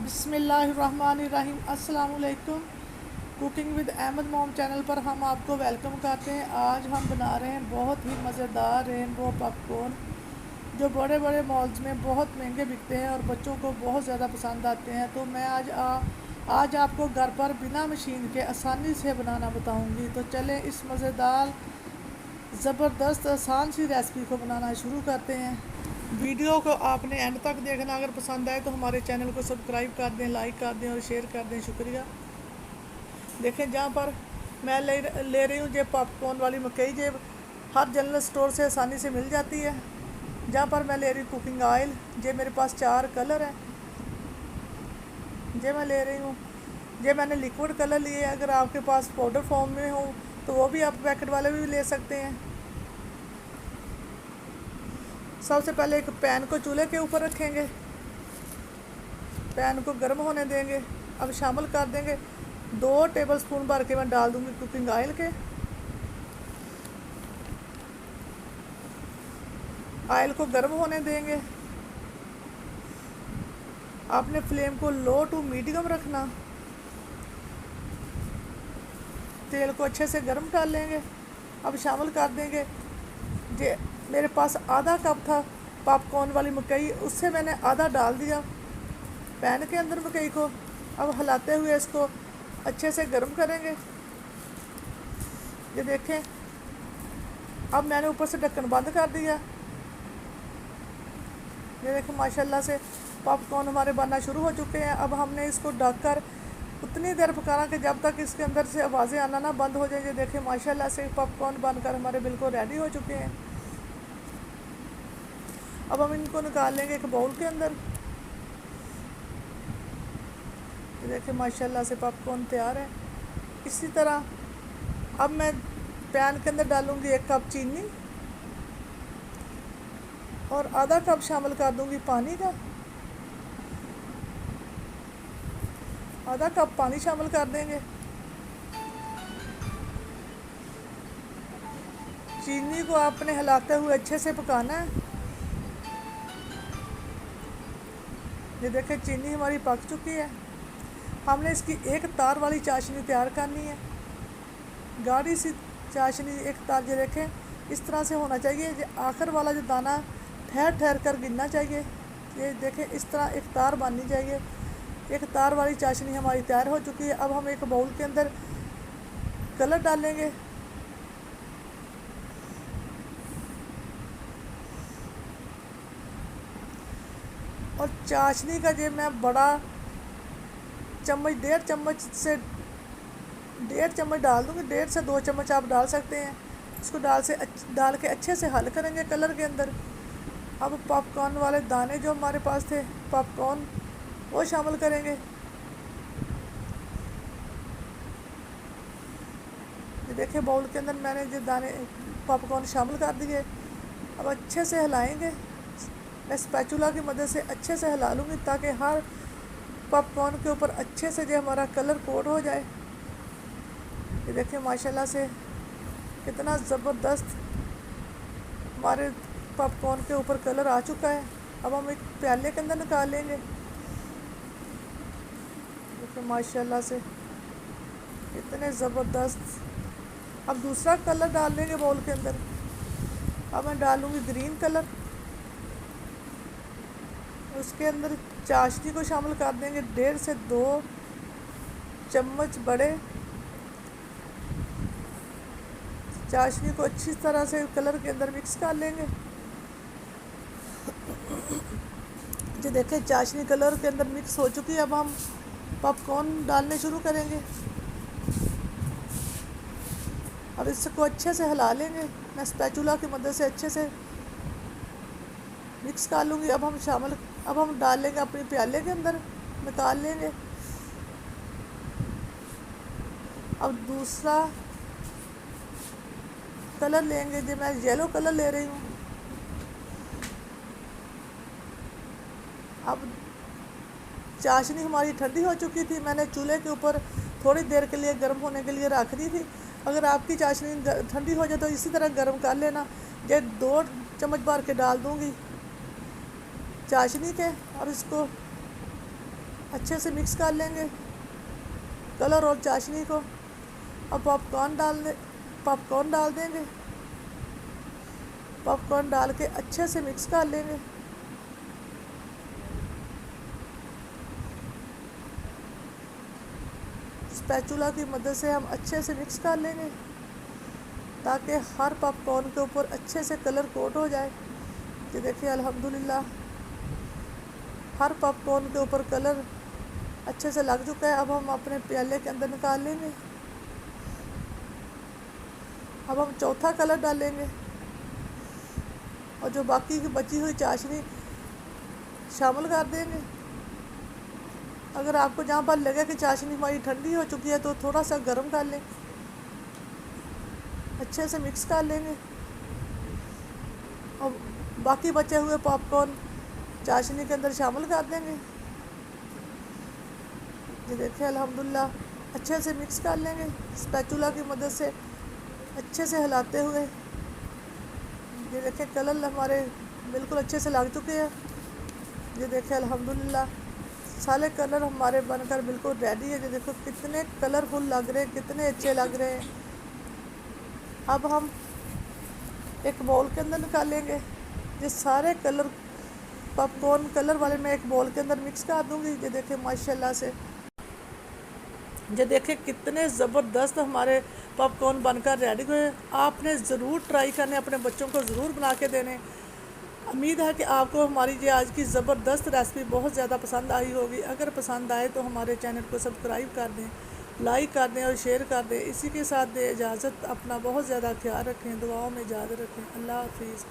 बिस्मिल्लाहिर्रहमानिर्रहीम। अस्सलाम वालेकुम। कुकिंग विद अहमद मोम चैनल पर हम आपको वेलकम करते हैं। आज हम बना रहे हैं बहुत ही मज़ेदार रेनबो पॉपकॉर्न, जो बड़े बड़े मॉल्स में बहुत महंगे बिकते हैं और बच्चों को बहुत ज़्यादा पसंद आते हैं। तो मैं आज आपको घर पर बिना मशीन के आसानी से बनाना बताऊंगी। तो चलें इस मज़ेदार ज़बरदस्त आसान सी रेसिपी को बनाना शुरू करते हैं। वीडियो को आपने एंड तक देखना। अगर पसंद आए तो हमारे चैनल को सब्सक्राइब कर दें, लाइक कर दें और शेयर कर दें। शुक्रिया। देखें, जहाँ पर मैं ले रही हूँ ये पॉपकॉर्न वाली मकई, ये हर जनरल स्टोर से आसानी से मिल जाती है। जहाँ पर मैं ले रही हूँ कुकिंग ऑयल, ये मेरे पास 4 कलर हैं, ये मैं ले रही हूँ। ये मैंने लिक्विड कलर लिए। अगर आपके पास पाउडर फॉर्म में हो तो वो भी आप पैकेट वाले भी ले सकते हैं। सबसे पहले एक पैन को चूल्हे के ऊपर रखेंगे, पैन को गर्म होने देंगे। अब शामिल कर देंगे 2 टेबलस्पून भर के मैं डाल दूंगी कुकिंग ऑयल के। ऑयल को गर्म होने देंगे। आपने फ्लेम को लो टू मीडियम रखना। तेल को अच्छे से गर्म कर लेंगे। अब शामिल कर देंगे, ये मेरे पास आधा कप था पॉपकॉर्न वाली मकई, उससे मैंने आधा डाल दिया पैन के अंदर मकई को। अब हिलाते हुए इसको अच्छे से गर्म करेंगे। ये देखें, अब मैंने ऊपर से ढक्कन बंद कर दिया। ये देखें, माशाल्लाह से पॉपकॉर्न हमारे बनना शुरू हो चुके हैं। अब हमने इसको ढककर उतनी देर पकाना कि जब तक इसके अंदर से आवाज़ें आना ना बंद हो जाए। ये देखें, माशाल्लाह से पॉपकॉर्न बनकर हमारे बिल्कुल रेडी हो चुके हैं। अब हम इनको निकाल लेंगे एक बाउल के अंदर। ये देखें, माशाल्लाह से पॉपकॉर्न तैयार है। इसी तरह अब मैं पैन के अंदर डालूंगी 1 कप चीनी और आधा कप शामिल कर दूंगी पानी का। आधा कप पानी शामिल कर देंगे। चीनी को आपने हिलाते हुए अच्छे से पकाना है। ये देखें, चीनी हमारी पक चुकी है। हमने इसकी एक तार वाली चाशनी तैयार करनी है, गाढ़ी सी चाशनी। एक तार, ये देखें इस तरह से होना चाहिए। ये आखिर वाला जो दाना ठहर ठहर कर गिरना चाहिए। ये देखें, इस तरह एक तार बननी चाहिए। एक तार वाली चाशनी हमारी तैयार हो चुकी है। अब हम एक बाउल के अंदर कलर डालेंगे। और चाशनी का ये मैं बड़ा चम्मच, 1.5 चम्मच से 1.5 चम्मच डाल दूँगी। 1.5 से 2 चम्मच आप डाल सकते हैं। इसको डाल के अच्छे से हल करेंगे कलर के अंदर। अब पॉपकॉर्न वाले दाने जो हमारे पास थे पॉपकॉर्न, वो शामिल करेंगे। ये देखिए, बाउल के अंदर मैंने जो दाने पॉपकॉर्न शामिल कर दिए। अब अच्छे से हिलाएंगे। मैं स्पैचुला की मदद से अच्छे से हिला लूँगी ताकि हर पॉपकॉर्न के ऊपर अच्छे से जो हमारा कलर कोट हो जाए। ये देखिए, माशाल्लाह से कितना ज़बरदस्त हमारे पॉपकॉर्न के ऊपर कलर आ चुका है। अब हम एक प्याले के अंदर निकाल लेंगे। देखिए, माशाल्लाह से इतने ज़बरदस्त। अब दूसरा कलर डाल लेंगे बाउल के अंदर। अब मैं डालूँगी ग्रीन कलर। उसके अंदर चाशनी को शामिल कर देंगे, 1.5 से 2 चम्मच बड़े। चाशनी को अच्छी तरह से कलर के अंदर मिक्स कर लेंगे। जो देखें, चाशनी कलर के अंदर मिक्स हो चुकी है। अब हम पॉपकॉर्न डालने शुरू करेंगे। अब इसको अच्छे से हिला लेंगे। मैं स्पैचुला की मदद से अच्छे से मिक्स कर लूँगी। अब हम डाल लेंगे अपने प्याले के अंदर, निकाल लेंगे। अब दूसरा कलर लेंगे, जो मैं येलो कलर ले रही हूँ। अब चाशनी हमारी ठंडी हो चुकी थी। मैंने चूल्हे के ऊपर थोड़ी देर के लिए गर्म होने के लिए रख दी थी। अगर आपकी चाशनी ठंडी हो जाए तो इसी तरह गर्म कर लेना। ये 2 चम्मच भर के डाल दूँगी चाशनी के। और इसको अच्छे से मिक्स कर लेंगे कलर और चाशनी को। अब पॉपकॉर्न डाल देंगे। पॉपकॉर्न डाल के अच्छे से मिक्स कर लेंगे। स्पैचुला की मदद से हम अच्छे से मिक्स कर लेंगे ताकि हर पॉपकॉर्न के ऊपर अच्छे से कलर कोट हो जाए। ये देखिए अल्हम्दुलिल्लाह हर पॉपकॉर्न के ऊपर कलर अच्छे से लग चुका है। अब हम अपने प्याले के अंदर निकाल लेंगे। अब हम चौथा कलर डालेंगे और जो बाकी की बची हुई चाशनी शामिल कर देंगे। अगर आपको जहाँ पर लगे कि चाशनी हमारी ठंडी हो चुकी है तो थोड़ा सा गर्म कर लें। अच्छे से मिक्स कर लेंगे और बाकी बचे हुए पॉपकॉर्न चाशनी के अंदर शामिल कर देंगे। ये देखिए अल्हम्दुलिल्लाह अच्छे से मिक्स कर लेंगे स्पैचुला की मदद से अच्छे से हिलाते हुए। ये देखिए कलर हमारे बिल्कुल अच्छे से लग चुके हैं। ये देखिए अल्हम्दुलिल्लाह सारे कलर हमारे बनकर बिल्कुल रेडी है। ये देखो कितने कलरफुल लग रहे हैं, कितने अच्छे लग रहे हैं। अब हम एक बाउल के अंदर निकालेंगे। ये सारे कलर पॉपकॉर्न कलर वाले मैं एक बाउल के अंदर मिक्स कर दूंगी। ये देखिए माशाल्लाह से ये देखिए कितने ज़बरदस्त हमारे पॉपकॉर्न बनकर रेडी हुए। आपने ज़रूर ट्राई करने, अपने बच्चों को ज़रूर बना के देने। उम्मीद है कि आपको हमारी ये आज की ज़बरदस्त रेसिपी बहुत ज़्यादा पसंद आई होगी। अगर पसंद आए तो हमारे चैनल को सब्सक्राइब कर दें, लाइक कर दें और शेयर कर दें। इसी के साथ दे इजाज़त। अपना बहुत ज़्यादा ख्याल रखें, दुआओं में याद रखें। अल्लाह हाफिज़।